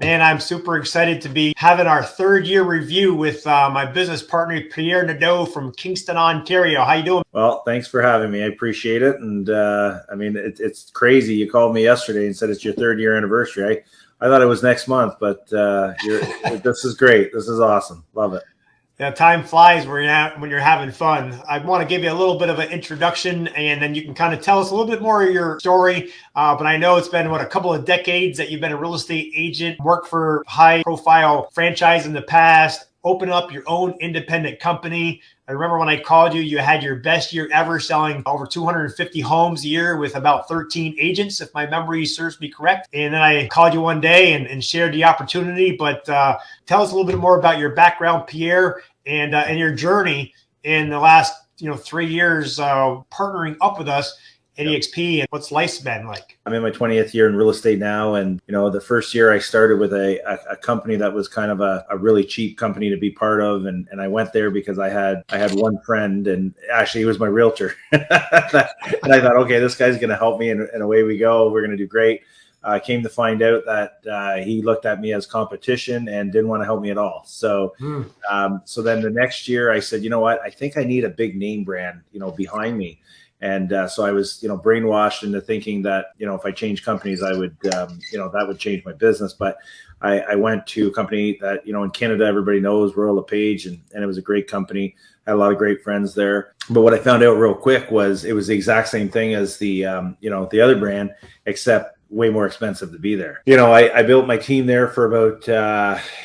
Man, I'm super excited to be having our third year review with my business partner, Pierre Nadeau from Kingston, Ontario. How you doing? Well, thanks for having me. I appreciate it. And I mean, it's crazy. You called me yesterday and said it's your third year anniversary. I thought it was next month, but this is great. This is awesome. Love it. Yeah, time flies when you're having fun. I want to give you a little bit of an introduction, and then you can kind of tell us a little bit more of your story. But I know it's been, a couple of decades that you've been a real estate agent, worked for high-profile franchise in the past, open up your own independent company. I remember when I called you, you had your best year ever selling over 250 homes a year with about 13 agents, if my memory serves me correct. And then I called you one day and shared the opportunity. But tell us a little bit more about your background, Pierre, and your journey in the last 3 years partnering up with us at EXP, and what's life's been like. I'm in my 20th year in real estate now. And, the first year I started with a company that was kind of a really cheap company to be part of. And I went there because I had one friend, and actually he was my realtor. And I thought, okay, this guy's going to help me, and away we go. We're going to do great. I came to find out that he looked at me as competition and didn't want to help me at all. So, so then the next year I said, you know what, I think I need a big name brand, behind me. And so I was, brainwashed into thinking that, if I change companies, I would, that would change my business. But I went to a company that, in Canada, everybody knows, Royal LePage, and it was a great company. I had a lot of great friends there. But what I found out real quick was it was the exact same thing as the other brand, except way more expensive to be there. I built my team there for about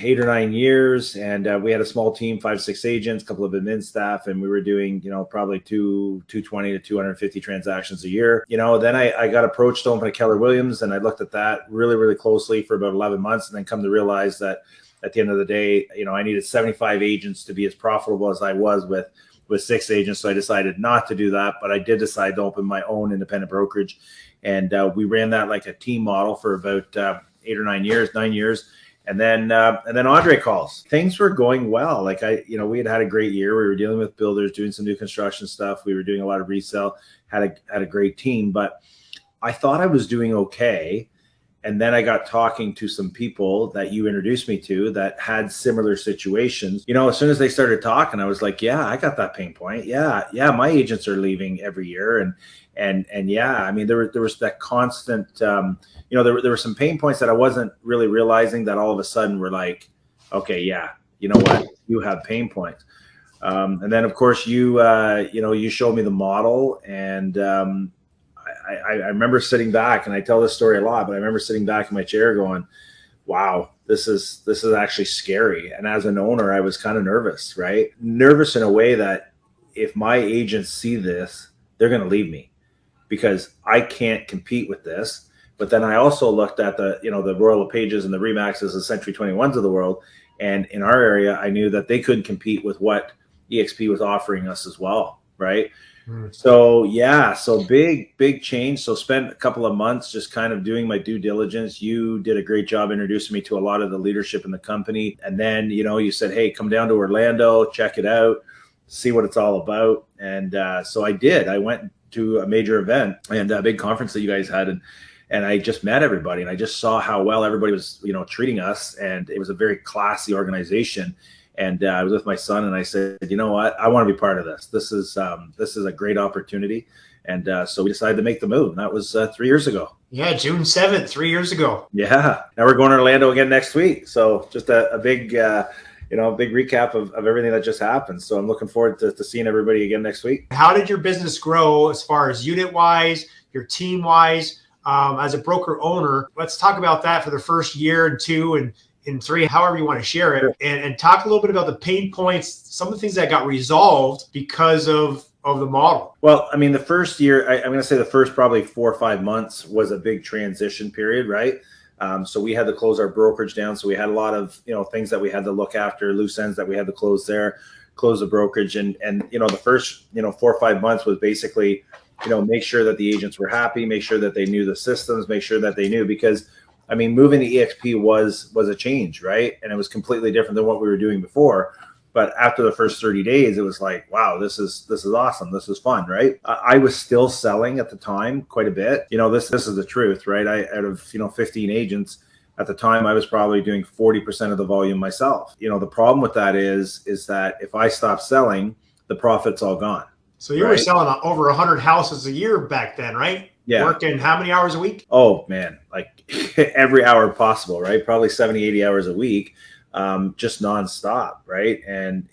8 or 9 years, and we had a small team, 5-6 agents, a couple of admin staff, and we were doing, probably 220 to 250 transactions a year. Then I got approached to open a Keller Williams, and I looked at that really, really closely for about 11 months, and then come to realize that at the end of the day, I needed 75 agents to be as profitable as I was with 6 agents. So I decided not to do that, but I did decide to open my own independent brokerage. And we ran that like a team model for about 8 or 9 years, 9 years. And then Andre calls. Things were going well. Like we had a great year. We were dealing with builders, doing some new construction stuff. We were doing a lot of resale, had a great team, but I thought I was doing okay. And then I got talking to some people that you introduced me to that had similar situations. As soon as they started talking, I was like, yeah, I got that pain point. Yeah, my agents are leaving every year. And yeah, I mean, there was that constant, there were some pain points that I wasn't really realizing that all of a sudden were like, okay, yeah, you know what, you have pain points. And then of course you showed me the model, and I remember sitting back, and I tell this story a lot, but I remember sitting back in my chair going, wow, this is actually scary. And as an owner, I was kind of nervous, right? Nervous in a way that if my agents see this, they're going to leave me because I can't compete with this. But then I also looked at the Royal LePages and the Remaxes and Century 21s of the world. And in our area, I knew that they couldn't compete with what EXP was offering us as well, right? So yeah, so big change. So spent a couple of months just kind of doing my due diligence. You did a great job introducing me to a lot of the leadership in the company. And then, you said, hey, come down to Orlando, check it out, see what it's all about. And so I did. I went to a major event and a big conference that you guys had, and I just met everybody, and I just saw how well everybody was, treating us. And it was a very classy organization. And I was with my son, and I said, you know what, I want to be part of this. This is a great opportunity. And so we decided to make the move. And that was 3 years ago. Yeah, June 7th, 3 years ago. Yeah. Now we're going to Orlando again next week. So just a big, big recap of everything that just happened. So I'm looking forward to seeing everybody again next week. How did your business grow as far as unit-wise, your team-wise, as a broker owner? Let's talk about that for the first year and 2 and in 3, however you want to share it, and talk a little bit about the pain points, some of the things that got resolved because of the model. Well, I mean, the first year, I'm going to say the first probably 4 or 5 months was a big transition period, right? So we had to close our brokerage down. So we had a lot of, things that we had to look after, loose ends that we had to close the brokerage. And the first, 4 or 5 months was basically, make sure that the agents were happy, make sure that they knew the systems, make sure that they knew, because I mean, moving to EXP was a change, right? And it was completely different than what we were doing before. But after the first 30 days, it was like, wow, this is awesome. This is fun, right? I was still selling at the time quite a bit. This is the truth, right? Out of 15 agents, At the time, I was probably doing 40% of the volume myself. You know, the problem with that is that if I stop selling, the profit's all gone. So you were selling over 100 houses a year back then, right? Yeah. Working how many hours a week? Oh man, like every hour possible, right? Probably 70, 80 hours a week, just nonstop, right? And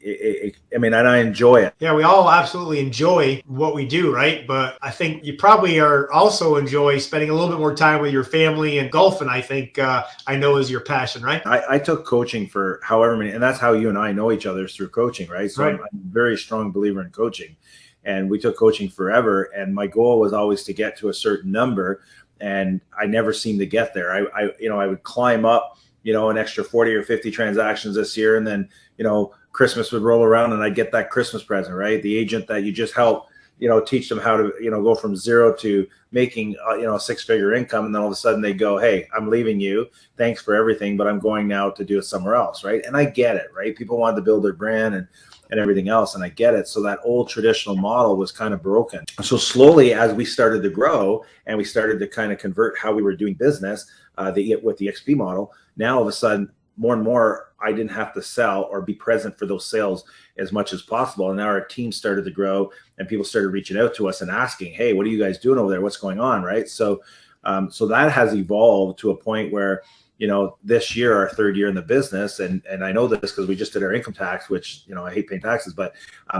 and I enjoy it. Yeah, we all absolutely enjoy what we do, right? But I think you probably are also enjoy spending a little bit more time with your family, and golfing, I think, I know is your passion, right? I took coaching for however many, and that's how you and I know each other, is through coaching, right? So Right. I'm a very strong believer in coaching. And we took coaching forever. And my goal was always to get to a certain number. And I never seemed to get there. I would climb up, an extra 40 or 50 transactions this year. And then, Christmas would roll around and I'd get that Christmas present, right? The agent that you just help, teach them how to, go from zero to making, a six-figure income. And then all of a sudden they go, hey, I'm leaving you. Thanks for everything, but I'm going now to do it somewhere else, right? And I get it, right? People wanted to build their brand and everything else. And I get it. So that old traditional model was kind of broken. So slowly, as we started to grow and we started to kind of convert how we were doing business with the XP model, now all of a sudden, more and more, I didn't have to sell or be present for those sales as much as possible. And now our team started to grow and people started reaching out to us and asking, hey, what are you guys doing over there? What's going on? Right. So that has evolved to a point where, this year, our third year in the business, and I know this because we just did our income tax, which, I hate paying taxes, but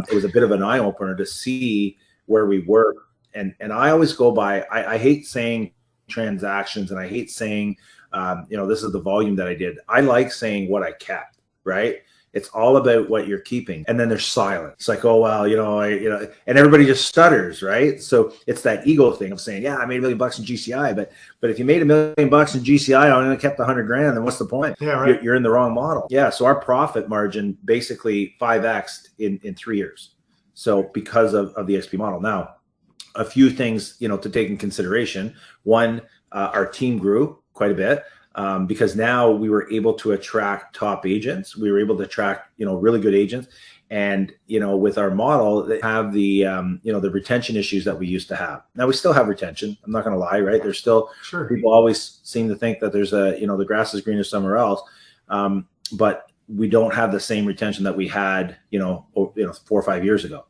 it was a bit of an eye opener to see where we were. And I always go by, I hate saying transactions and I hate saying, this is the volume that I did. I like saying what I kept, right? It's all about what you're keeping. And then there's silence. It's like, oh, well, and everybody just stutters, right? So it's that ego thing of saying, yeah, I made $1 million in GCI, but if you made $1 million in GCI, I only kept $100,000, then what's the point? Yeah, right. You're in the wrong model. Yeah. So our profit margin basically 5x'd in 3 years. So because of the XP model. Now, a few things, to take in consideration. One, our team grew quite a bit. Because now we were able to attract top agents. We were able to attract, really good agents. And, with our model, they have the, the retention issues that we used to have. Now we still have retention. I'm not going to lie, right? There's still, sure, people always seem to think that there's the grass is greener somewhere else. But we don't have the same retention that we had, 4 or 5 years ago.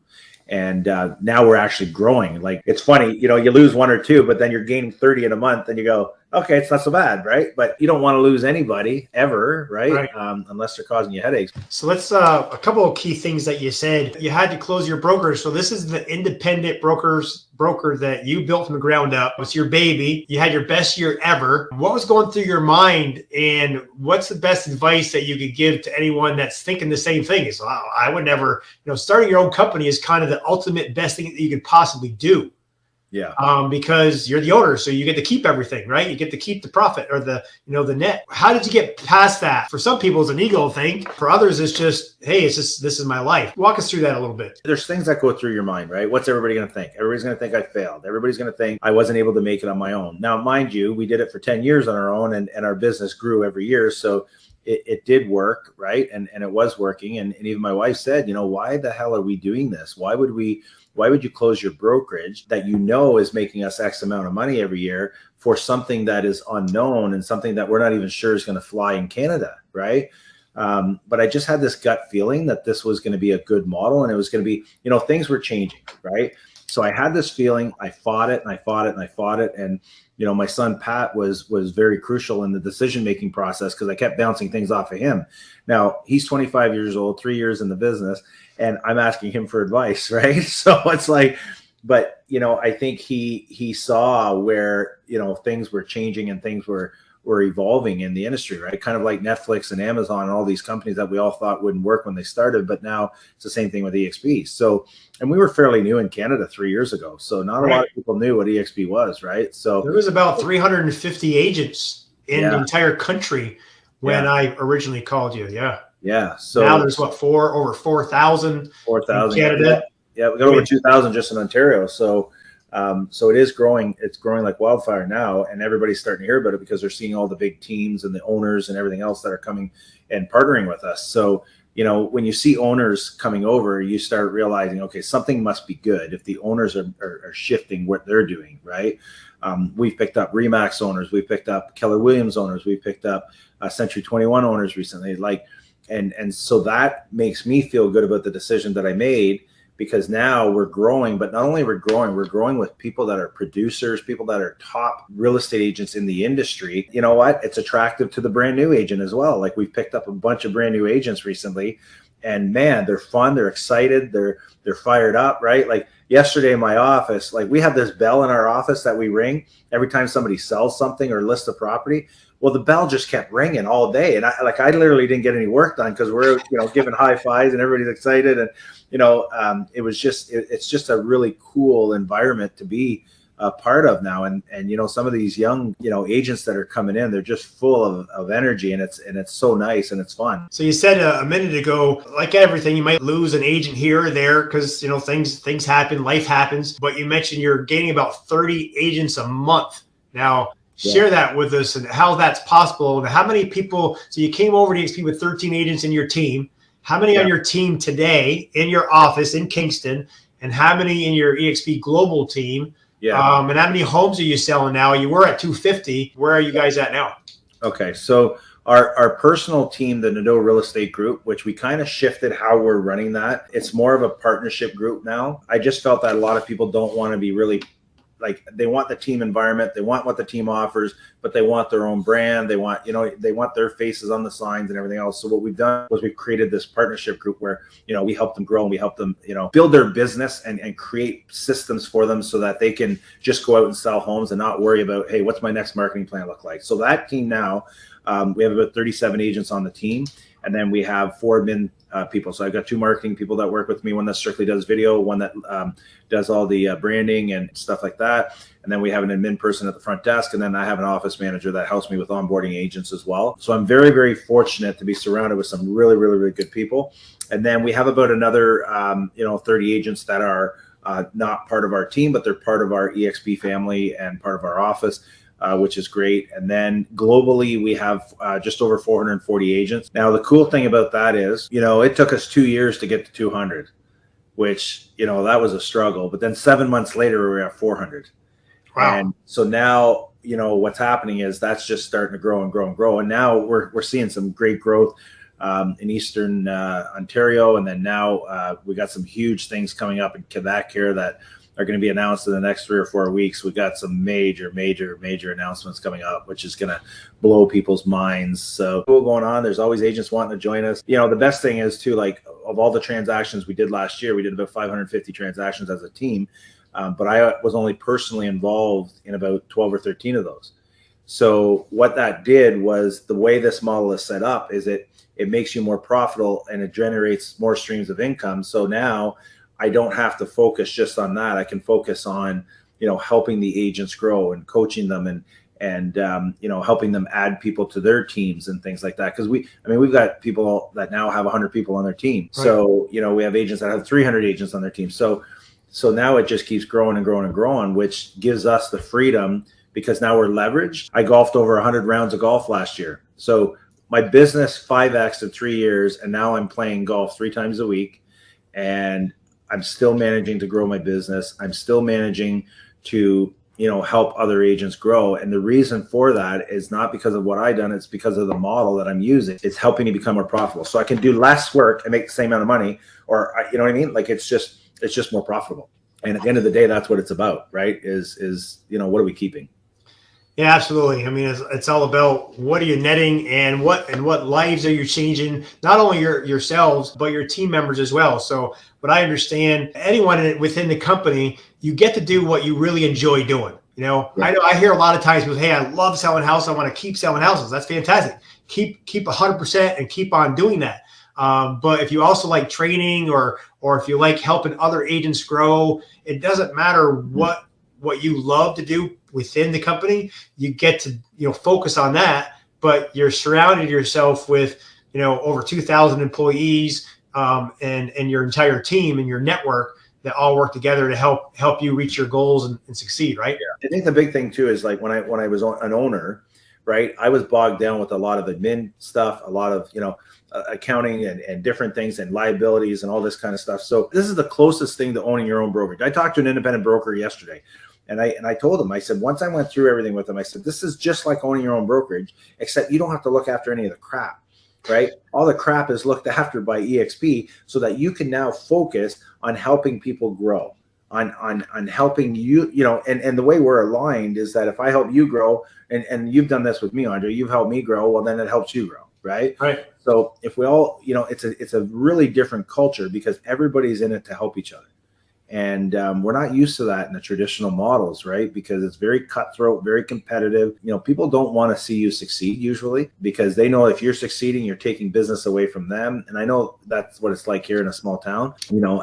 And now we're actually growing. Like, it's funny, you lose 1 or 2, but then you're gaining 30 in a month and you go, okay, it's not so bad, right? But you don't want to lose anybody ever, right? Unless they're causing you headaches. So let's, a couple of key things that you said. You had to close your broker. So this is the independent broker that you built from the ground up. It's your baby. You had your best year ever. What was going through your mind, and what's the best advice that you could give to anyone that's thinking the same thing? Is, wow, I would never, starting your own company is kind of the ultimate best thing that you could possibly do. Yeah. Because you're the owner, so you get to keep everything, right? You get to keep the profit or the net. How did you get past that? For some people, it's an ego thing. For others, it's just, hey, this is my life. Walk us through that a little bit. There's things that go through your mind, right? What's everybody going to think? Everybody's going to think I failed. Everybody's going to think I wasn't able to make it on my own. Now, mind you, we did it for 10 years on our own, and our business grew every year. So it did work, right? And it was working. And even my wife said, why the hell are we doing this? Why would you close your brokerage that is making us X amount of money every year for something that is unknown and something that we're not even sure is going to fly in Canada, right? But I just had this gut feeling that this was going to be a good model, and it was going to be, things were changing, right? So I had this feeling. I fought it and I fought it and I fought it. And, my son, Pat, was very crucial in the decision-making process because I kept bouncing things off of him. Now, he's 25 years old, 3 years in the business, and I'm asking him for advice, right? So it's like, but, I think he saw where, things were changing and things were evolving in the industry, right? Kind of like Netflix and Amazon and all these companies that we all thought wouldn't work when they started, but now it's the same thing with EXP. So, and we were fairly new in Canada 3 years ago. So not a lot of people knew what EXP was, right? So there was about 350 agents in the entire country when I originally called you. Yeah. Yeah. So now there's over 4,000 in Canada. Yeah. We got over 2,000 just in Ontario. So it is growing. It's growing like wildfire now, and everybody's starting to hear about it because they're seeing all the big teams and the owners and everything else that are coming and partnering with us. So when you see owners coming over, you start realizing, okay, something must be good if the owners are shifting what they're doing, right? We've picked up Remax owners, we've picked up Keller Williams owners, we've picked up Century 21 owners recently, and so that makes me feel good about the decision that I made, because now we're growing. But not only we're growing with people that are producers, people that are top real estate agents in the industry. You know what? It's attractive to the brand new agent as well. Like, we've picked up a bunch of brand new agents recently, and man, they're fun, they're excited, they're fired up, right? Like yesterday in my office, like we have this bell in our office that we ring every time somebody sells something or lists a property. Well, the bell just kept ringing all day, and I literally didn't get any work done because we're giving high fives and everybody's excited, and it's just a really cool environment to be a part of now. And some of these young agents that are coming in, they're just full of energy, and it's so nice and it's fun. So you said a minute ago, like everything, you might lose an agent here or there because things happen, life happens. But you mentioned you're gaining about 30 agents a month now. Share that with us and how that's possible, and how many people. So you came over to EXP with 13 agents in your team. How many on your team today in your office in Kingston, and how many in your EXP global team? And how many homes are you selling now? You were at 250. Where are you guys at now? Okay, so our personal team, the Nadeau Real Estate Group, which we kind of shifted how we're running that. It's more of a partnership group now. I just felt that a lot of people don't want to be really, like, they want the team environment, they want what the team offers, but they want their own brand. They want, they want their faces on the signs and everything else. So what we've done was we've created this partnership group where, we help them grow, and we help them, build their business and create systems for them so that they can just go out and sell homes and not worry about, hey, what's my next marketing plan look like? So that team now, we have about 37 agents on the team. And then we have 4 admin people. So I've got 2 marketing people that work with me, one that strictly does video, one that does all the branding and stuff like that. And then we have an admin person at the front desk. And then I have an office manager that helps me with onboarding agents as well. So I'm very, very fortunate to be surrounded with some really, really, really good people. And then we have about another, 30 agents that are not part of our team, but they're part of our EXP family and part of our office. Which is great. And then globally, we have just over 440 agents. Now, the cool thing about that is, it took us 2 years to get to 200, which, that was a struggle. But then 7 months later, we were at 400. Wow. And so now, what's happening is that's just starting to grow and grow and grow. And now we're seeing some great growth in Eastern Ontario. And then now we got some huge things coming up in Quebec here that are going to be announced in the next 3 or 4 weeks. We've got some major announcements coming up, which is going to blow people's minds. So what's going on? There's always agents wanting to join us. The best thing is too, like, of all the transactions we did last year, we did about 550 transactions as a team. But I was only personally involved in about 12 or 13 of those. So what that did was, the way this model is set up is it makes you more profitable and it generates more streams of income. So now I don't have to focus just on that. I can focus on, helping the agents grow and coaching them and helping them add people to their teams and things like that. Because we've got people that now have 100 people on their team. Right. So, we have agents that have 300 agents on their team. So now it just keeps growing and growing and growing, which gives us the freedom, because now we're leveraged. I golfed over 100 rounds of golf last year. So my business 5X in 3 years, and now I'm playing golf 3 times a week. And I'm still managing to grow my business. I'm still managing to, help other agents grow. And the reason for that is not because of what I've done. It's because of the model that I'm using. It's helping me become more profitable. So I can do less work and make the same amount of money, or, you know what I mean? Like, it's just more profitable. And at the end of the day, that's what it's about, right? Is what are we keeping? Yeah, absolutely. I mean, it's all about what are you netting, and what lives are you changing, not only yourselves, but your team members as well. So what I understand, anyone within the company, you get to do what you really enjoy doing. Yeah. I hear a lot of times with, hey, I love selling houses. I want to keep selling houses. That's fantastic. Keep 100% and keep on doing that. But if you also like training, or if you like helping other agents grow, it doesn't matter what you love to do within the company, you get to, focus on that, but you're surrounded yourself with, over 2,000 employees, and your entire team and your network that all work together to help you reach your goals and succeed. Right. Yeah. I think the big thing too is, like, when I was an owner, right? I was bogged down with a lot of admin stuff, a lot of, accounting and different things and liabilities and all this kind of stuff. So this is the closest thing to owning your own brokerage. I talked to an independent broker yesterday, and I told him, I said, once I went through everything with him, I said, this is just like owning your own brokerage, except you don't have to look after any of the crap, right? All the crap is looked after by EXP so that you can now focus on helping people grow, on helping you, and the way we're aligned is that if I help you grow, and you've done this with me, Andre, you've helped me grow, well, then it helps you grow, right? Right. So if we all, it's a really different culture because everybody's in it to help each other. And we're not used to that in the traditional models, right? Because it's very cutthroat, very competitive. People don't want to see you succeed usually because they know if you're succeeding, you're taking business away from them. And I know that's what it's like here in a small town.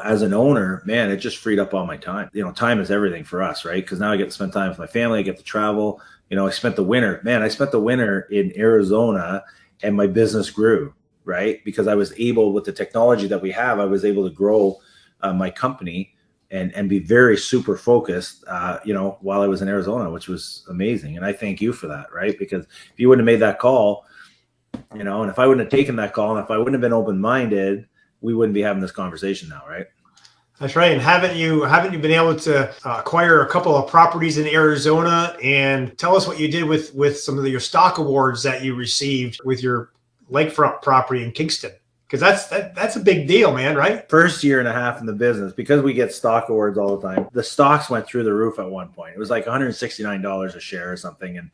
As an owner, man, it just freed up all my time. Time is everything for us, right? Because now I get to spend time with my family. I get to travel. I spent the winter in Arizona and my business grew, right? Because I was able, with the technology that we have, I was able to grow my company and be very super focused, while I was in Arizona, which was amazing. And I thank you for that, right? Because if you wouldn't have made that call, and if I wouldn't have taken that call, and if I wouldn't have been open-minded, we wouldn't be having this conversation now, right? That's right. And haven't you been able to acquire a couple of properties in Arizona? And tell us what you did with some of your stock awards that you received with your lakefront property in Kingston. Because that's a big deal, man, right? First year and a half in the business, because we get stock awards all the time, the stocks went through the roof at one point. It was like $169 a share or something.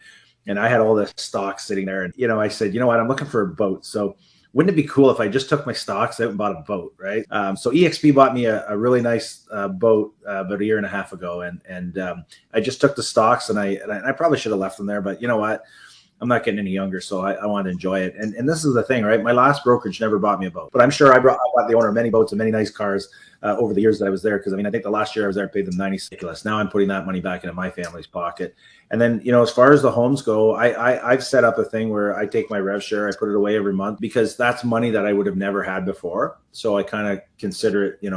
And I had all this stock sitting there. And, I said, you know what, I'm looking for a boat. So wouldn't it be cool if I just took my stocks out and bought a boat, right? So EXP bought me a really nice boat about a year and a half ago. And I just took the stocks and I probably should have left them there. But you know what? I'm not getting any younger, so I want to enjoy it. And this is the thing, right? My last brokerage never bought me a boat, but I'm sure I bought the owner of many boats and many nice cars over the years that I was there. Because I think the last year I was there, I paid them $96. Now I'm putting that money back into my family's pocket. And then, as far as the homes go, I've set up a thing where I take my rev share, I put it away every month because that's money that I would have never had before. So I kind of consider it,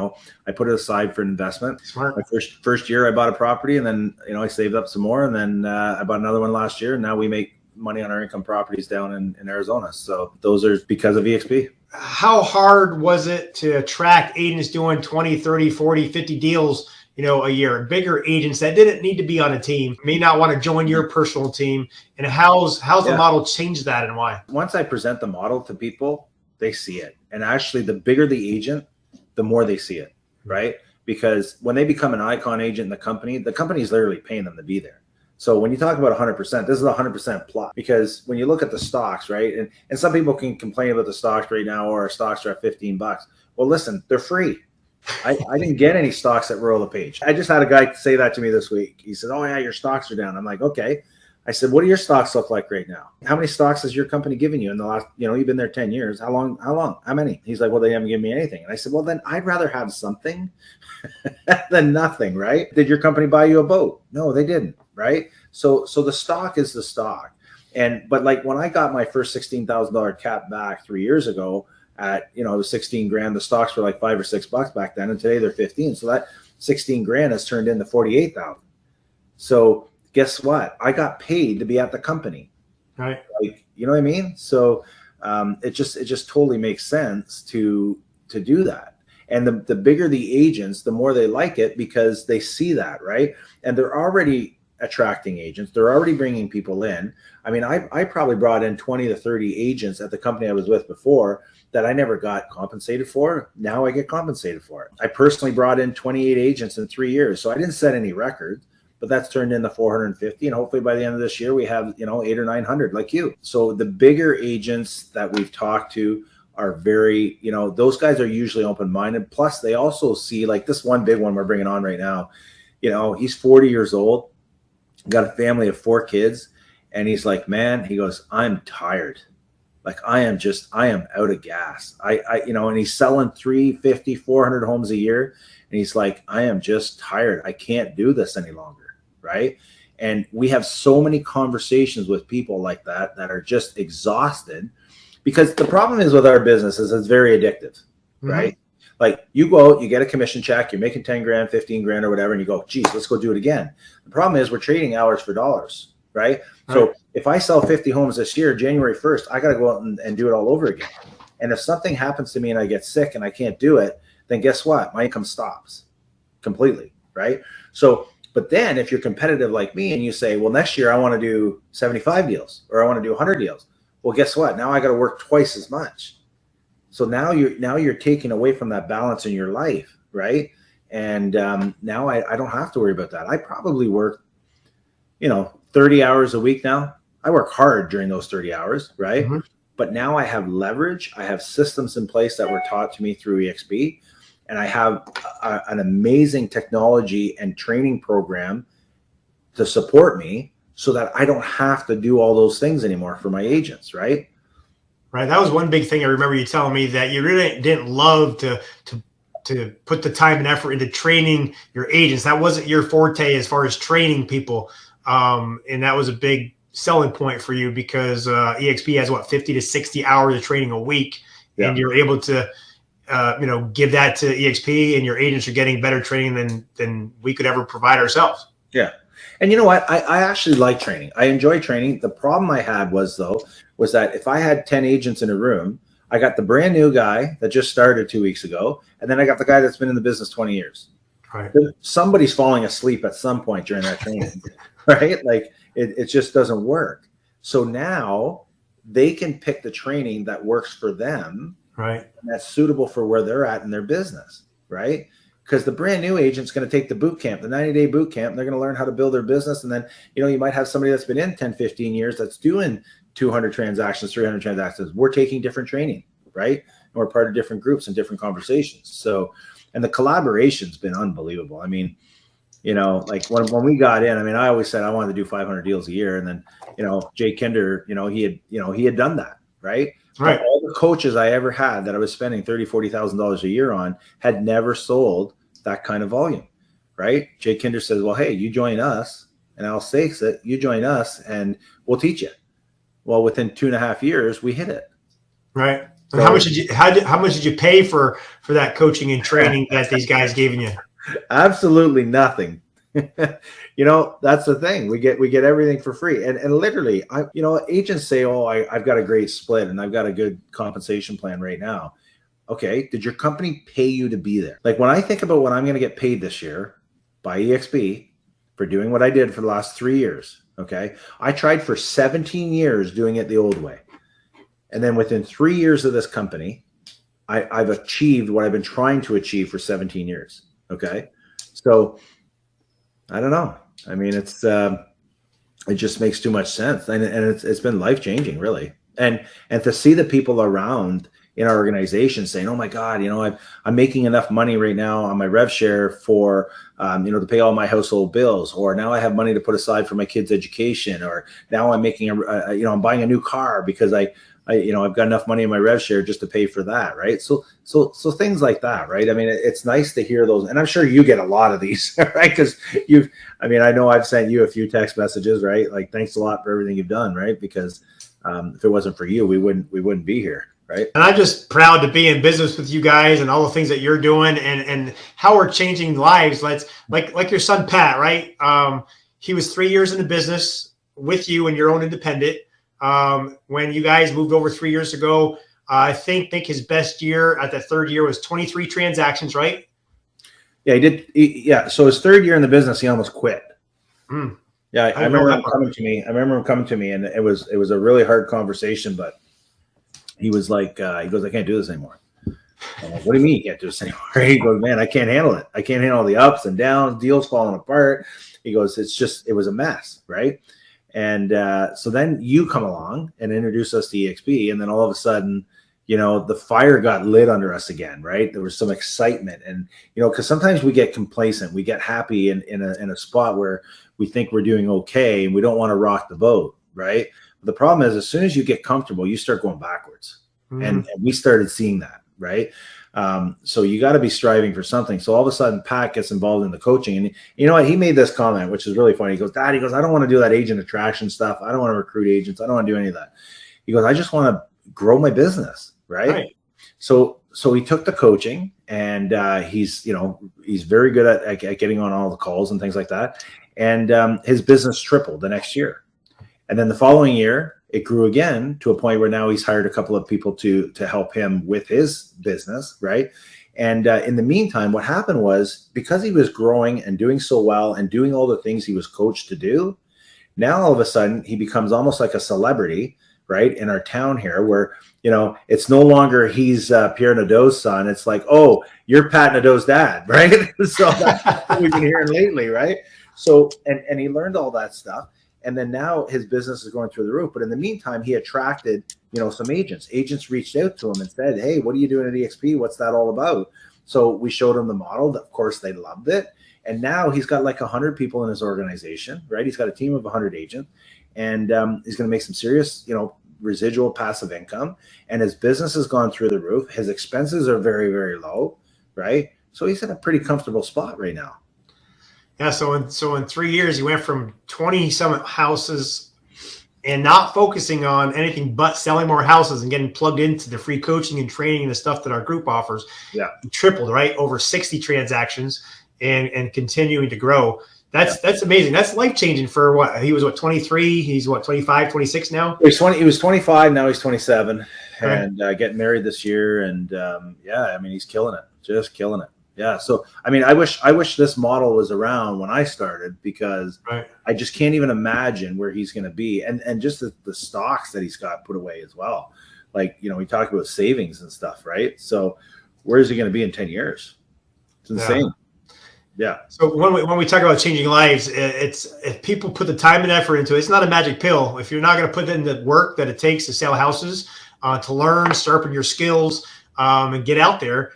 I put it aside for investment. Smart. My first year I bought a property, and then, I saved up some more, and then I bought another one last year. And now we make money on our income properties down in Arizona. So those are because of EXP. How hard was it to attract agents doing 20, 30, 40, 50 deals, a year? Bigger agents that didn't need to be on a team, may not want to join your personal team. And how's the model changed that and why? Once I present the model to people, they see it. And actually, the bigger the agent, the more they see it, right? Because when they become an icon agent in the company is literally paying them to be there. So when you talk about 100%, this is 100% plus, because when you look at the stocks, right? And some people can complain about the stocks right now, or our stocks are at $15. Well, listen, they're free. I didn't get any stocks at Royal LePage. I just had a guy say that to me this week. He said, oh yeah, your stocks are down. I'm like, okay. I said, what do your stocks look like right now? How many stocks has your company given you in the last, you've been there 10 years. How long? How many? He's like, well, they haven't given me anything. And I said, well, then I'd rather have something than nothing, right? Did your company buy you a boat? No, they didn't, right? So the stock is the stock. But like when I got my first $16,000 cap back 3 years ago at, it was 16 grand, the stocks were like $5 or $6 back then. And today they're 15. So that 16 grand has turned into 48,000. So guess what? I got paid to be at the company. Right. Like, you know what I mean? So it just totally makes sense to do that. And the bigger the agents, the more they like it because they see that, right? And they're already attracting agents. They're already bringing people in. I mean, I probably brought in 20 to 30 agents at the company I was with before that I never got compensated for. Now I get compensated for it. I personally brought in 28 agents in 3 years. So I didn't set any records, but that's turned into 450. And hopefully by the end of this year, we have, 800 or 900 like you. So the bigger agents that we've talked to are very, those guys are usually open-minded. Plus they also see, like this one big one we're bringing on right now, he's 40 years old, got a family of 4 kids. And he's like, man, he goes, I'm tired. Like I am out of gas. And he's selling 350, 400 homes a year. And he's like, I am just tired. I can't do this any longer. Right. And we have so many conversations with people like that are just exhausted, because the problem is with our business is it's very addictive. Mm-hmm. Right. Like you go out, you get a commission check, you're making 10 grand, 15 grand or whatever. And you go, geez, let's go do it again. The problem is we're trading hours for dollars. right? Right. So if I sell 50 homes this year, January 1st, I got to go out and do it all over again. And if something happens to me and I get sick and I can't do it, then guess what? My income stops completely, right? So, but then if you're competitive like me and you say, well, next year I want to do 75 deals or I want to do 100 deals. Well, guess what? Now I got to work twice as much. So now you're taking away from that balance in your life, right? And now I don't have to worry about that. I probably work, 30 hours a week now. I work hard during those 30 hours, right? Mm-hmm. But now I have leverage. I have systems in place that were taught to me through EXP. And I have an amazing technology and training program to support me so that I don't have to do all those things anymore for my agents, right? Right. That was one big thing I remember you telling me, that you really didn't love to put the time and effort into training your agents. That wasn't your forte as far as training people. And that was a big selling point for you because EXP has 50 to 60 hours of training a week. Yeah. And you're able to, give that to EXP, and your agents are getting better training than we could ever provide ourselves. Yeah. And you know what? I actually like training. I enjoy training. The problem I had was that if I had 10 agents in a room, I got the brand new guy that just started 2 weeks ago, and then I got the guy that's been in the business 20 years. Right. Somebody's falling asleep at some point during that training, right? Like it just doesn't work. So now they can pick the training that works for them, right? And that's suitable for where they're at in their business, right? Because the brand new agent's going to take the boot camp, the 90-day boot camp, and they're going to learn how to build their business. And then, you might have somebody that's been in 10, 15 years that's doing 200 transactions, 300 transactions. We're taking different training, right? And we're part of different groups and different conversations. So, and the collaboration's been unbelievable. I mean, like when we got in, I always said I wanted to do 500 deals a year. And then, Jay Kinder, he had done that, right? Right. But all the coaches I ever had that I was spending $30,000, $40,000 a year on had never sold that kind of volume, right? Jay Kinder says, well, hey, you join us, and Al Stakes it, you join us and we'll teach you. Well, within 2.5 years, we hit it. Right. So, how much did you pay for that coaching and training that these guys gave you? Absolutely nothing. That's the thing. We get everything for free. And literally, agents say, oh, I've got a great split and I've got a good compensation plan right now. Okay. Did your company pay you to be there? Like when I think about what I'm going to get paid this year by EXP for doing what I did for the last 3 years. Okay. I tried for 17 years doing it the old way. And then within 3 years of this company, I've achieved what I've been trying to achieve for 17 years. Okay. So I don't know. It just makes too much sense. And it's been life-changing, really. And to see the people around in our organization saying, oh my God, I'm making enough money right now on my rev share for, to pay all my household bills, or now I have money to put aside for my kids' education, or now I'm making I'm buying a new car because I've got enough money in my rev share just to pay for that. Right. So things like that. Right. It's nice to hear those. And I'm sure you get a lot of these, right? Because I know I've sent you a few text messages, right? Like, thanks a lot for everything you've done. Right. Because if it wasn't for you, we wouldn't be here. Right. And I'm just proud to be in business with you guys and all the things that you're doing and how we're changing lives. Like your son, Pat, right? He was 3 years in the business with you and your own independent. When you guys moved over 3 years ago, I think his best year at the third year was 23 transactions, right? Yeah, he did. Yeah. So his third year in the business, he almost quit. Mm. Yeah. I remember him coming to me. And it was a really hard conversation, but he was like, he goes, I can't do this anymore. I'm like, what do you mean you can't do this anymore? He goes, man, I can't handle it. I can't handle the ups and downs, deals falling apart. He goes, it was a mess. Right. And so then you come along and introduce us to EXP. And then all of a sudden, the fire got lit under us again, right? There was some excitement. And, because sometimes we get complacent. We get happy in a spot where we think we're doing okay and we don't want to rock the boat, right? But the problem is, as soon as you get comfortable, you start going backwards. Mm-hmm. And we started seeing that, right? So you got to be striving for something. So all of a sudden, Pat gets involved in the coaching. And you know what? He made this comment, which is really funny. He goes, Dad, I don't want to do that agent attraction stuff. I don't want to recruit agents. I don't want to do any of that. He goes, I just want to grow my business. Right. So he took the coaching, and he's very good at getting on all the calls and things like that. And his business tripled the next year. And then the following year, it grew again to a point where now he's hired a couple of people to help him with his business, right? And in the meantime, what happened was, because he was growing and doing so well and doing all the things he was coached to do, now all of a sudden he becomes almost like a celebrity, right, in our town here, where, it's no longer he's Pierre Nadeau's son. It's like, oh, you're Pat Nadeau's dad, right? So that's what we've been hearing lately, right? So, and he learned all that stuff. And then now his business is going through the roof. But in the meantime, he attracted, some agents. Agents reached out to him and said, hey, what are you doing at EXP? What's that all about? So we showed him the model. Of course, they loved it. And now he's got like 100 people in his organization, right? He's got a team of 100 agents. And he's going to make some serious, residual passive income. And his business has gone through the roof. His expenses are very, very low, right? So he's in a pretty comfortable spot right now. Yeah, so in 3 years, you went from 20 some houses and not focusing on anything but selling more houses and getting plugged into the free coaching and training and the stuff that our group offers. Yeah, you tripled, right? Over 60 transactions and continuing to grow. That's amazing. That's life changing for what he was. 23. He's 25, 26 now. He was 25. Now he's 27, and getting married this year. And he's killing it. Just killing it. Yeah. So, I wish this model was around when I started, because I just can't even imagine where he's going to be. And just the stocks that he's got put away as well. Like, we talk about savings and stuff, right? So where is he going to be in 10 years? It's insane. Yeah. So when we talk about changing lives, it's, if people put the time and effort into it, it's not a magic pill. If you're not going to put in the work that it takes to sell houses, to learn, sharpen your skills, and get out there,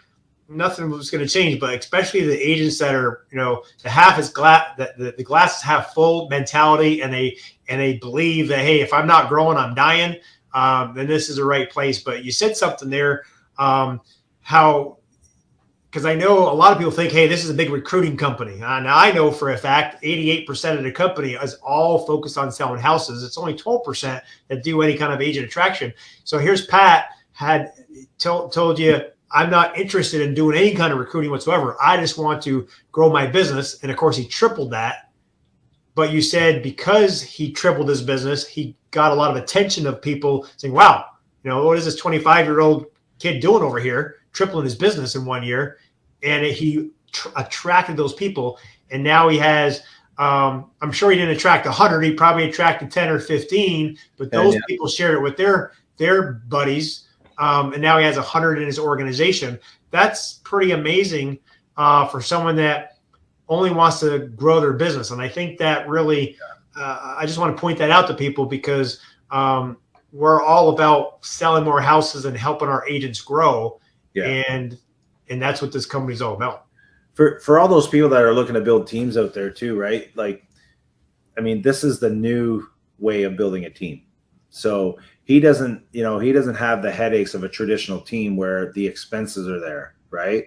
nothing was going to change. But especially the agents that are, the half is glass, the glass is half full mentality, and they believe that, hey, if I'm not growing, I'm dying. Then this is the right place. But you said something there, because I know a lot of people think, hey, this is a big recruiting company. Now I know for a fact 88% of the company is all focused on selling houses. It's only 12% that do any kind of agent attraction. So here's Pat had told you, I'm not interested in doing any kind of recruiting whatsoever. I just want to grow my business. And of course, he tripled that. But you said because he tripled his business, he got a lot of attention of people saying, wow, what is this 25-year-old kid doing over here, tripling his business in 1 year? And he attracted those people. And now he has, I'm sure he didn't attract 100. He probably attracted 10 or 15, but those people shared it with their buddies. And now he has 100 in his organization. That's pretty amazing for someone that only wants to grow their business. And I think that really, I just want to point that out to people, because we're all about selling more houses and helping our agents grow. Yeah. And that's what this company is all about. For all those people that are looking to build teams out there too, right? Like, this is the new way of building a team. So he doesn't have the headaches of a traditional team where the expenses are there, right?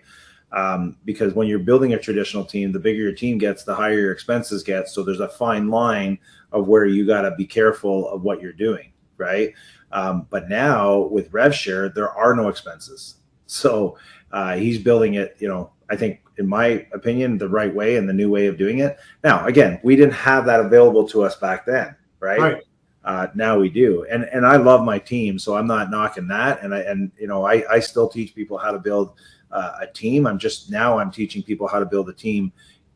Because when you're building a traditional team, the bigger your team gets, the higher your expenses get. So there's a fine line of where you got to be careful of what you're doing, right? But now with RevShare, there are no expenses. So he's building it, I think, in my opinion, the right way and the new way of doing it. Now, again, we didn't have that available to us back then, right? Now we do. And I love my team, so I'm not knocking that. And I still teach people how to build a team. I'm teaching people how to build a team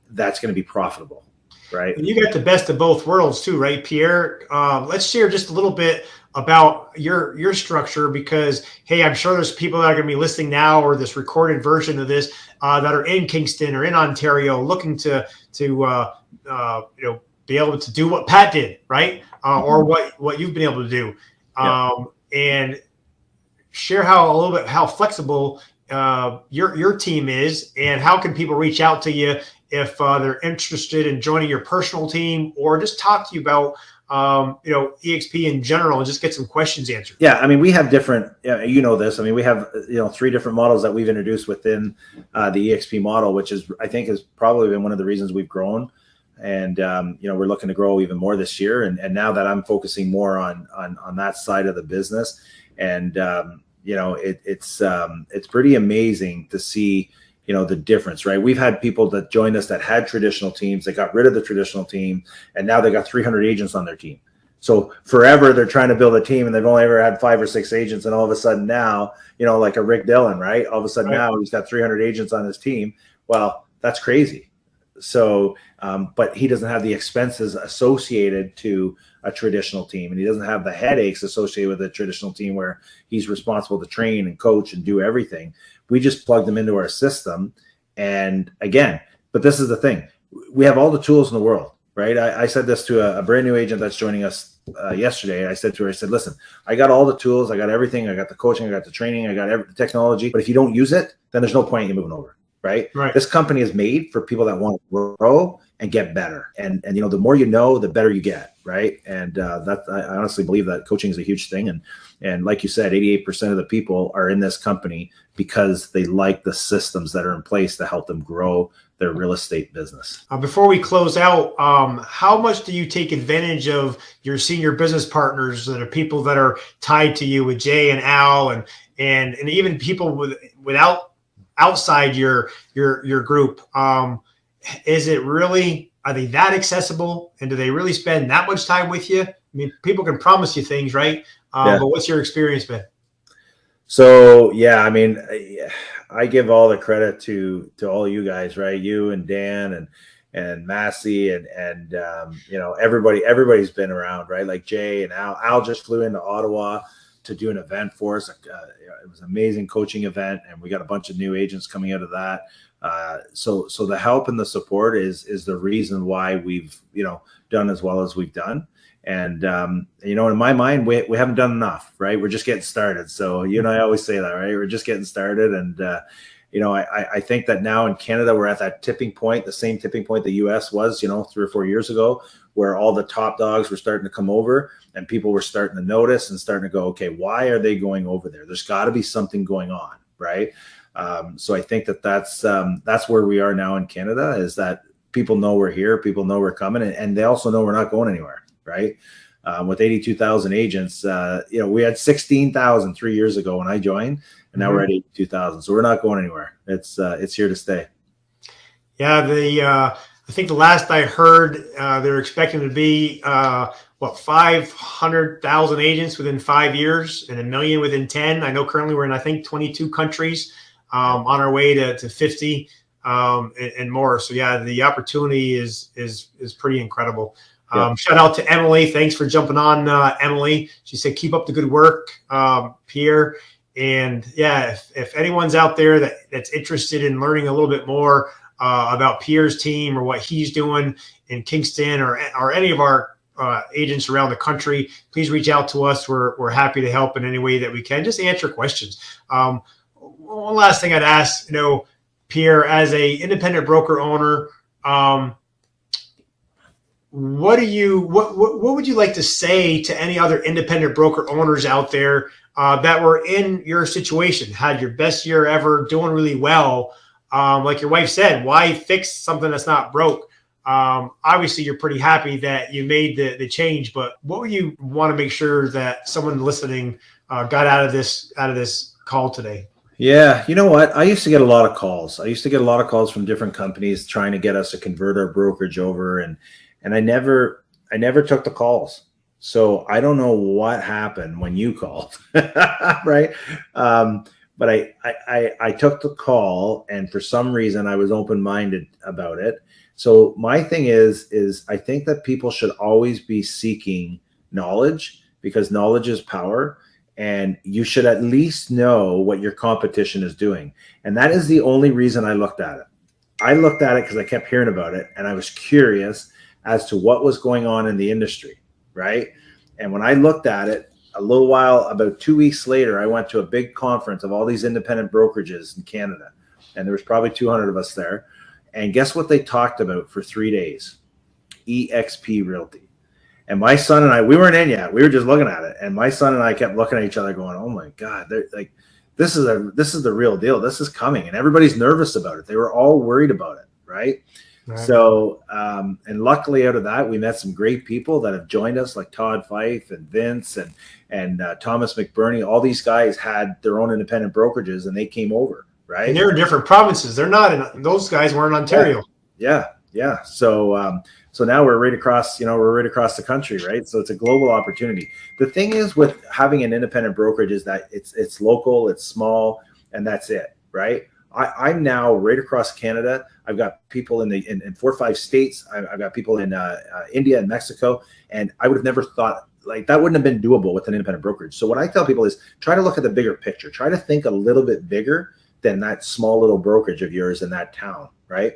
that's going to be profitable, right? And you got the best of both worlds too, right, Pierre? Let's share just a little bit about your structure, because, hey, I'm sure there's people that are going to be listening now, or this recorded version of this, that are in Kingston or in Ontario looking to be able to do what Pat did, right? Or what you've been able to do, and share how flexible your team is, and how can people reach out to you if they're interested in joining your personal team, or just talk to you about EXP in general and just get some questions answered. Yeah. We have different, this, we have, 3 different models that we've introduced within the EXP model, which I think has probably been one of the reasons we've grown. And, we're looking to grow even more this year. And now that I'm focusing more on that side of the business, and, it's pretty amazing to see, the difference, right? We've had people that joined us that had traditional teams, that got rid of the traditional team, and now they got 300 agents on their team. So forever they're trying to build a team and they've only ever had 5 or 6 agents. And all of a sudden now, like a Rick Dillon, right? All of a sudden now he's got 300 agents on his team. Well, that's crazy. So, but he doesn't have the expenses associated to a traditional team, and he doesn't have the headaches associated with a traditional team where he's responsible to train and coach and do everything. We just plug them into our system. And again, but this is the thing. We have all the tools in the world, right? I said this to a brand new agent that's joining us yesterday. I said to her, I said, listen, I got all the tools. I got everything. I got the coaching. I got the training. I got the technology. But if you don't use it, then there's no point in you moving over, right? This company is made for people that want to grow and get better. And the more you know, the better you get, right? And that I honestly believe that coaching is a huge thing. And like you said, 88% of the people are in this company because they like the systems that are in place to help them grow their real estate business. Before we close out, how much do you take advantage of your senior business partners that are people that are tied to you with Jay and Al and even people without outside your group? Is it really, are they that accessible, and do they really spend that much time with you? I mean, people can promise you things, right? But what's your experience been? So, yeah, I mean, I give all the credit to all you guys, right? You and Dan and Massey and everybody's been around, right? Like Jay and Al. Al just flew into Ottawa to do an event for us. It was an amazing coaching event, and we got a bunch of new agents coming out of that. So the help and the support is the reason why we've done as well as we've done. And in my mind, we haven't done enough, right? We're just getting started. So you and I always say that, right? We're just getting started. And I think that now in Canada we're at that tipping point, the same tipping point the US was 3 or 4 years ago, where all the top dogs were starting to come over and people were starting to notice and starting to go, okay, why are they going over there? There's got to be something going on, right? So I think that's where we are now in Canada, is that people know we're here, people know we're coming, and they also know we're not going anywhere, right? With 82,000 agents, we had 16,000 3 years ago when I joined, and now we're at 82,000. So we're not going anywhere. It's here to stay. Yeah, I think the last I heard, they're expecting to be 500,000 agents within 5 years and 1 million within 10. I know currently we're in, I think, 22 countries, on our way to 50 and more. So yeah, the opportunity is pretty incredible. Shout out to Emily. Thanks for jumping on, Emily. She said, keep up the good work, Pierre. And yeah, if anyone's out there that's interested in learning a little bit more about Pierre's team or what he's doing in Kingston or any of our agents around the country, please reach out to us. We're happy to help in any way that we can. Just answer questions. One last thing I'd ask, Pierre, as a independent broker owner, what would you like to say to any other independent broker owners out there that were in your situation, had your best year ever, doing really well? Like your wife said, why fix something that's not broke? Obviously you're pretty happy that you made the change, but what would you want to make sure that someone listening got out of this call today? Yeah, you know what? I used to get a lot of calls. I used to get a lot of calls from different companies trying to get us to convert our brokerage over, and I never took the calls. So I don't know what happened when you called, right? But I took the call, and for some reason I was open-minded about it. So my thing is I think that people should always be seeking knowledge, because knowledge is power. And you should at least know what your competition is doing. And that is the only reason I looked at it. I looked at it because I kept hearing about it, and I was curious as to what was going on in the industry, right? And when I looked at it, about 2 weeks later, I went to a big conference of all these independent brokerages in Canada. And there was probably 200 of us there. And guess what they talked about for 3 days? EXP Realty. And my son and I, we weren't in yet. We were just looking at it. And my son and I kept looking at each other going, oh my God, they're like, this is the real deal. This is coming. And everybody's nervous about it. They were all worried about it. Right. So, and luckily out of that, we met some great people that have joined us, like Todd Fife and Vince and Thomas McBurney. All these guys had their own independent brokerages, and they came over. Right. And they're in different provinces. They're not those guys weren't in Ontario. Yeah. Yeah. So now we're right across, we're right across the country, right? So it's a global opportunity. The thing is with having an independent brokerage is that it's local, it's small, and that's it, right? I'm now right across Canada. I've got people in 4 or 5 states. I've got people in India and Mexico, and I would have never thought like that wouldn't have been doable with an independent brokerage. So what I tell people is try to look at the bigger picture. Try to think a little bit bigger than that small little brokerage of yours in that town, right?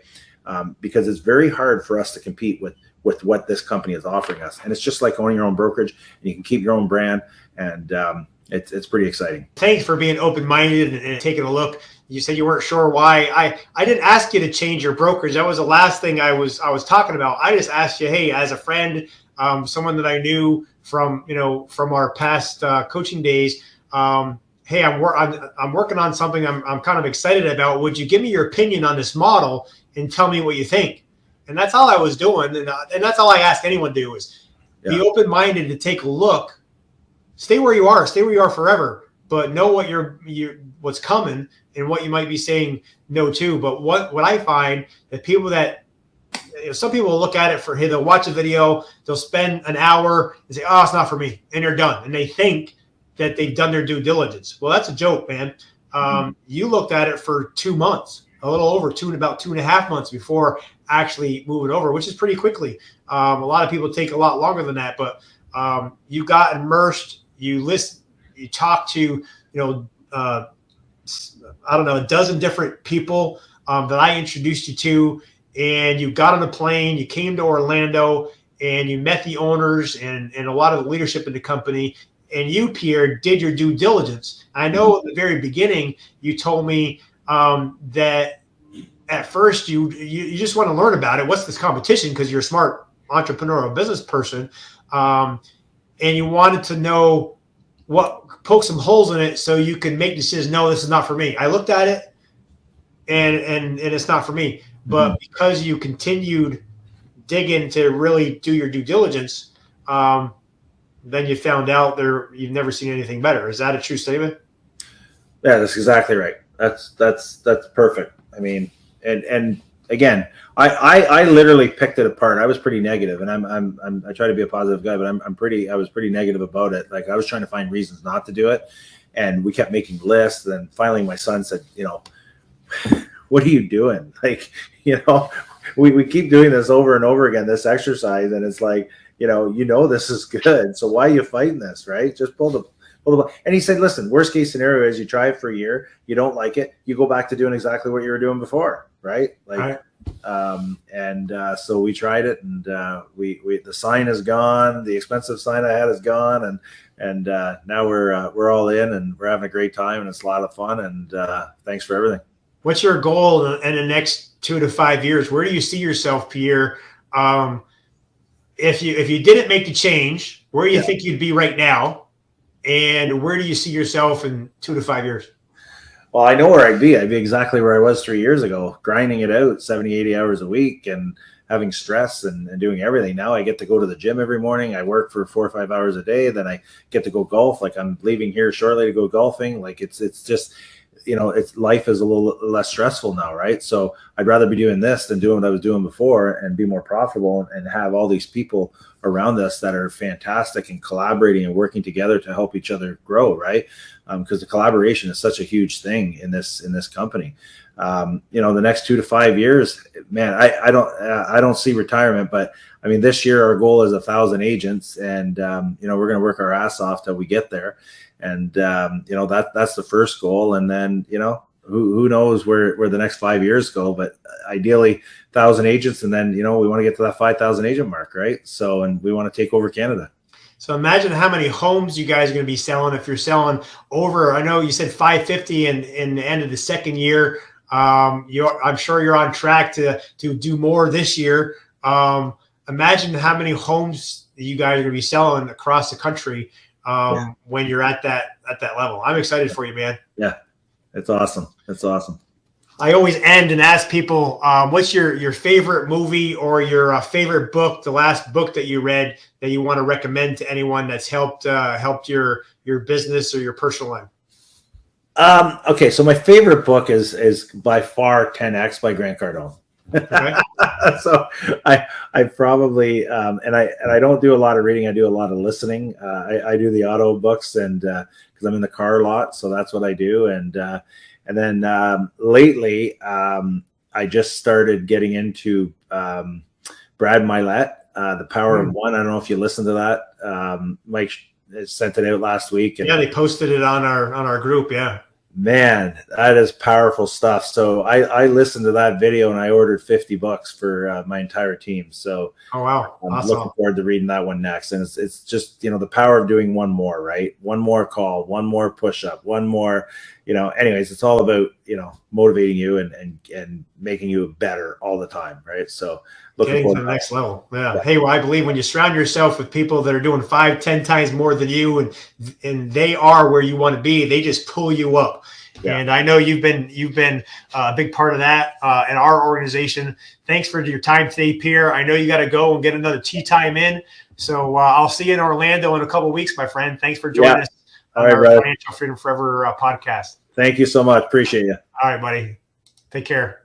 Because it's very hard for us to compete with what this company is offering us. And it's just like owning your own brokerage, and you can keep your own brand, and it's pretty exciting. Thanks for being open-minded and taking a look. You said you weren't sure why. I didn't ask you to change your brokerage. That was the last thing I was talking about. I just asked you, hey, as a friend, someone that I knew from our past coaching days, hey, I'm working on something I'm kind of excited about. Would you give me your opinion on this model and tell me what you think? And that's all I was doing, and that's all I ask anyone to do is be open-minded to take a look. Stay where you are forever, but know what what's coming and what you might be saying no to. But what I find that people that some people will look at it for, hey, they'll watch a video, they'll spend an hour and say, oh, it's not for me, and they're done, and they think that they've done their due diligence. Well, that's a joke, man. You looked at it for 2 months, a little over about 2.5 months before actually moving over, which is pretty quickly. A lot of people take a lot longer than that, but you got immersed. You talk to, I don't know, a dozen different people that I introduced you to, and you got on a plane, you came to Orlando, and you met the owners and a lot of the leadership in the company, and you, Pierre, did your due diligence. I know at the very beginning you told me that at first you just want to learn about it. What's this competition? Because you're a smart entrepreneurial business person. And you wanted to know poke some holes in it so you can make decisions. No, this is not for me. I looked at it and it's not for me. But because you continued digging to really do your due diligence, then you found out you've never seen anything better. Is that a true statement? Yeah, that's exactly right. That's perfect. I mean, and again, I literally picked it apart. I was pretty negative, and I try to be a positive guy, but I was pretty negative about it. Like I was trying to find reasons not to do it, and we kept making lists. And finally, my son said, what are you doing? Like, we keep doing this over and over again, this exercise, and it's like, this is good. So why are you fighting this, right? Just pull the. And he said, listen, worst case scenario is you try it for a year, you don't like it, you go back to doing exactly what you were doing before, right? Like, so we tried it, and we the sign is gone, the expensive sign I had is gone, and now we're all in, and we're having a great time, and it's a lot of fun, and thanks for everything. What's your goal in the next 2 to 5 years? Where do you see yourself, Pierre? If you didn't make the change, where do you think you'd be right now? And where do you see yourself in 2 to 5 years? Well, I know where I'd be. I'd be exactly where I was 3 years ago, grinding it out 70, 80 hours a week and having stress and doing everything. Now I get to go to the gym every morning. I work for 4 or 5 hours a day. Then I get to go golf. Like I'm leaving here shortly to go golfing. Like it's just, life is a little less stressful now, right? So I'd rather be doing this than doing what I was doing before and be more profitable and have all these people around us that are fantastic and collaborating and working together to help each other grow, right? Because the collaboration is such a huge thing in this company. The next 2 to 5 years, man, I don't see retirement, but I mean, this year our goal is 1,000 agents, and we're going to work our ass off till we get there. And that's the first goal, and then who knows where the next 5 years go, but ideally 1,000 agents, and then we want to get to that 5,000 agent mark, right? So, and we want to take over Canada. So imagine how many homes you guys are going to be selling if you're selling over. I know you said 550 in the end of the second year. I'm sure you're on track to do more this year. Imagine how many homes you guys are going to be selling across the country when you're at that level. I'm excited for you, man. Yeah, it's awesome. It's awesome. I always end and ask people, what's your favorite movie or your favorite book, the last book that you read that you want to recommend to anyone that's helped your business or your personal life? Okay, so my favorite book is by far 10X by Grant Cardone. Okay. So I probably and I don't do a lot of reading. I do a lot of listening. I do the auto books, and because I'm in the car a lot, so that's what I do. And then lately, I just started getting into Brad Milet, The Power of One. I don't know if you listened to that. Mike sent it out last week. And yeah, they posted it on our group. Yeah. man, that is powerful stuff. So I listened to that video and I ordered 50 bucks for my entire team. So Oh, wow. I'm Awesome. looking forward to reading that one next. And it's just, the power of doing one more, right? One more call, one more push up, one more, anyways, it's all about, motivating you and making you better all the time. Right. So looking Getting to forward the next level. Yeah. Yeah. Hey, well, I believe when you surround yourself with people that are doing 5-10 times more than you, and they are where you want to be, they just pull you up. Yeah. And I know you've been a big part of that in our organization. Thanks for your time today, Pierre. I know you got to go and get another tea time in. So I'll see you in Orlando in a couple of weeks, my friend. Thanks for joining us on our brother. Financial Freedom Forever podcast. Thank you so much. Appreciate you. All right, buddy. Take care.